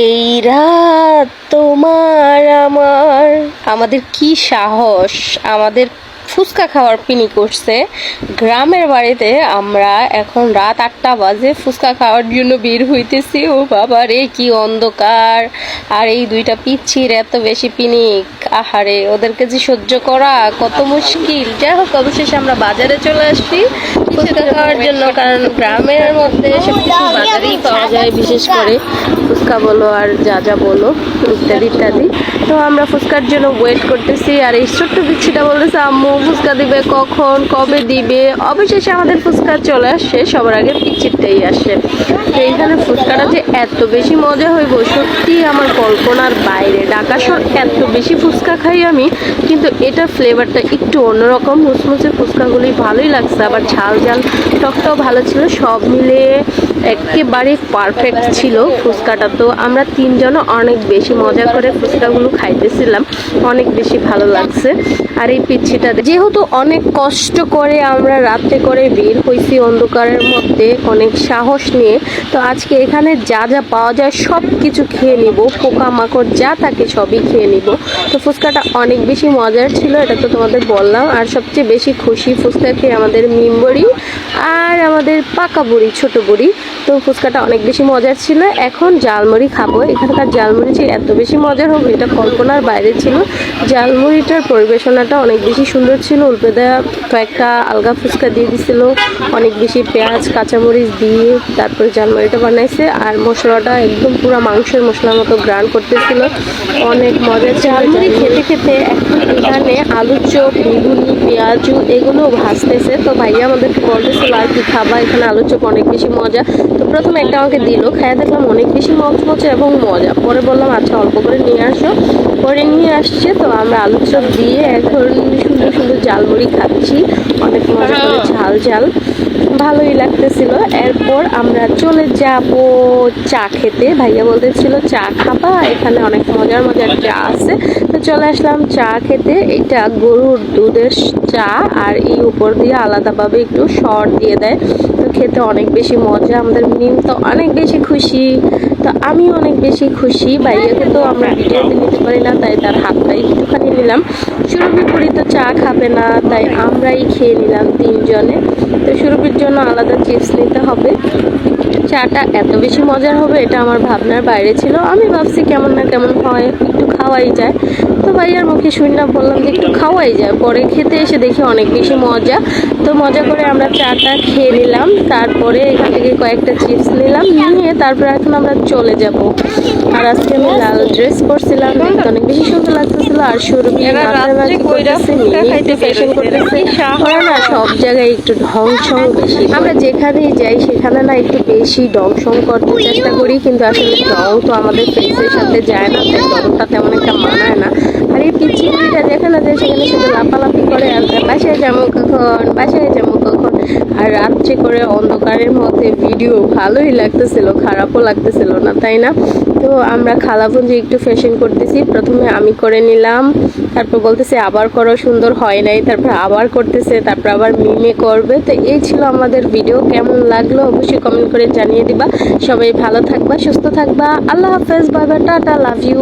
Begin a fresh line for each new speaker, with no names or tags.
এই রাত তোমার আমার, আমাদের কি সাহস! আমাদের ফুচকা খাওয়ার পিনি করছে। গ্রামের বাড়িতে আমরা এখন রাত 8টা বাজে ফুচকা খাওয়ার জন্য বের হইতেছি। ও বাবা রে, কি অন্ধকার! আর এই দুইটা পিচ্ছির এত বেশি পিনিক, আহারে ওদেরকে যে সহ্য করা কত মুশকিল। যাই হোক, অবশেষে আমরা বাজারে চলে আসছি ফুচকা খাওয়ার জন্য, কারণ গ্রামের মধ্যে সবকিছু বাজারেই পাওয়া যায়, বিশেষ করে ফুচকা বলো আর যা যা বলো ইত্যাদি ইত্যাদি। তো আমরা ফুচকার জন্য ওয়েট করতেছি, আর এই ছোট্ট পিচ্ছিটা বলতেছে আম্মু ফুচকা দিবে কখন, কবে দিবে। অবশেষে আমাদের ফুচকা চলে আসছে, সবার আগে পিচ্ছিটাই আসে। তো এইখানে ফুচকাটা যে এত বেশি মজা হইব সত্যি আমার কল্পনার বাইরে। ঢাকা শহর এত বেশি ফুচকা খাই আমি, কিন্তু এটার ফ্লেভারটা একটু অন্যরকম। মুচমুচে ফুচকাগুলি ভালোই লাগছে, আবার ঝাল ঝাল টকটাও ভালো ছিল, সব মিলে একেবারে পারফেক্ট ছিল ফুচকাটা। তো আমরা তিনজনও অনেক বেশি মজা করে ফুচকাগুলো খাইতেছিলাম, অনেক বেশি ভালো লাগছে। আর এই পিচ্ছিটা যেহেতু অনেক কষ্ট করে আমরা রাত্রে করে বের হয়েছি অন্ধকারের মধ্যে অনেক সাহস নিয়ে, তো আজকে এখানে যা যা পাওয়া যায় সব কিছু খেয়ে নিব, পোকামাকড় যা থাকে সবই খেয়ে নিব। তো ফুচকাটা অনেক বেশি মজার ছিল, এটা তো তোমাদের বললাম। আর সবচেয়ে বেশি খুশি ফুচকা খেয়ে আমাদের মিমবড়ি আর আমাদের পাকা বুড়ি, ছোট বুড়ি। তো ফুচকাটা অনেক বেশি মজার ছিল। এখন জালমুড়ি খাবো। এখানকার জালমুড়ি যে এত বেশি মজার হবে এটা কল্পনার বাইরে ছিল। জালমুড়িটার পরিবেশনাটা অনেক বেশি সুন্দর ছিল। উল্পেদা কয়েকটা আলগা ফুচকা দিয়ে দিছিল, অনেক বেশি পেঁয়াজ কাঁচামরিচ দিয়ে তারপর জালমুড়িটা বানাইছে। আর মশলাটা একদম পুরো মাংসের মশলার মতো গ্রান্ড করতেছিল, অনেক মজার। জালমুড়ি খেতে খেতে এখন এখানে আলুর চপ, বেগুনি, পেঁয়াজু এগুলো ভাজতেছে। তো ভাইয়া আমাদেরকে বলতেছিল আর কি খাবা, এখানে আলুর চপ অনেক বেশি মজা। তো প্রথমে একটা আমাকে দিল, খাইয়া দেখলাম অনেক বেশি মচমচে এবং মজা। পরে বললাম আচ্ছা অল্প করে নিয়ে আসো, পরে নিয়ে আসছে। তো আমরা আলুর চপ দিয়ে এখন সুন্দর সুন্দর জালমুড়ি খাচ্ছি, অনেক মজা করে ঝাল ঝাল, ভালোই লাগতেছিল। এরপর আমরা চলে যাব চা খেতে। ভাইয়া বলতেছিল চা খাবা, এখানে অনেক মজার মজার চা আছে। তো চলে আসলাম চা খেতে। এটা গরুর দুধের চা, আর এই উপর দিয়ে আলাদাভাবে একটু সর দিয়ে দেয়। তো খেতে অনেক বেশি মজা। আমাদের মিম তো অনেক বেশি খুশি, তো আমি অনেক বেশি খুশি। ভাইয়াকে তো আমরা ভিডিওতে নিতে পারি না, তাই তার হাতটাই একটুখানি নিলাম। সুরভি পুরি তো চা খাবে না, তাই আমরাই খেয়ে নিলাম তিনজনে। তো সুরভির জন্য আলাদা চিপস নিতে হবে। চাটা এত বেশি মজার হবে এটা আমার ভাবনার বাইরে ছিল। আমি ভাবছি কেমন না কেমন হয়, একটু খাওয়াই যায়। তো ভাইয়ার মুখে শুনে বললাম যে একটু খাওয়াই যায়। পরে খেতে এসে দেখি অনেক বেশি মজা। তো মজা করে আমরা চাটা খেয়ে নিলাম, তারপরে এখান থেকে কয়েকটা চিপস নিলাম, নিয়ে তারপরে এখন আমরা চলে যাব। আর আজকে আমি লাল ড্রেস পরছিলাম, দেখতে অনেক বেশি সুন্দর লাগতেছিল। আর সুরভি নাচানাচি করতেছে, একটু ফ্যাশন করতেছে। না সব জায়গায় একটু ঢং সং বেশি, আমরা যেখানেই যাই সেখানে না একটু বেশি ডং সং করতে চেষ্টা করি, কিন্তু আসলে ডং তো আমাদের ফেসের সাথে যায় না, তাই ডংটা তেমন একটা মানায় না। আর এই পিচ্ছিটা যেখানে যায় সেখানে শুধু লাফালাফি করে, আর বাসায় যাবো কখন, বাসায় যাবো কখন। আর রাত্রে করে অন্ধকারের মধ্যে ভিডিও ভালোই লাগতেছিল, খারাপও লাগতেছিল না, তাই না? তো আমরা খালাপুঞ্জি একটু ফ্যাশন করতেছি। প্রথমে আমি করে নিলাম, তারপর বলতেছে আবার করো, সুন্দর হয় নাই, তারপর আবার করতেছে, তারপর আবার মিমে করবে। তো এই ছিল আমাদের ভিডিও। কেমন লাগলো অবশ্যই কমেন্ট করে জানিয়ে দিবা। সবাই ভালো থাকবা, সুস্থ থাকবা। আল্লাহ হাফেজ, bye bye, tata, love you.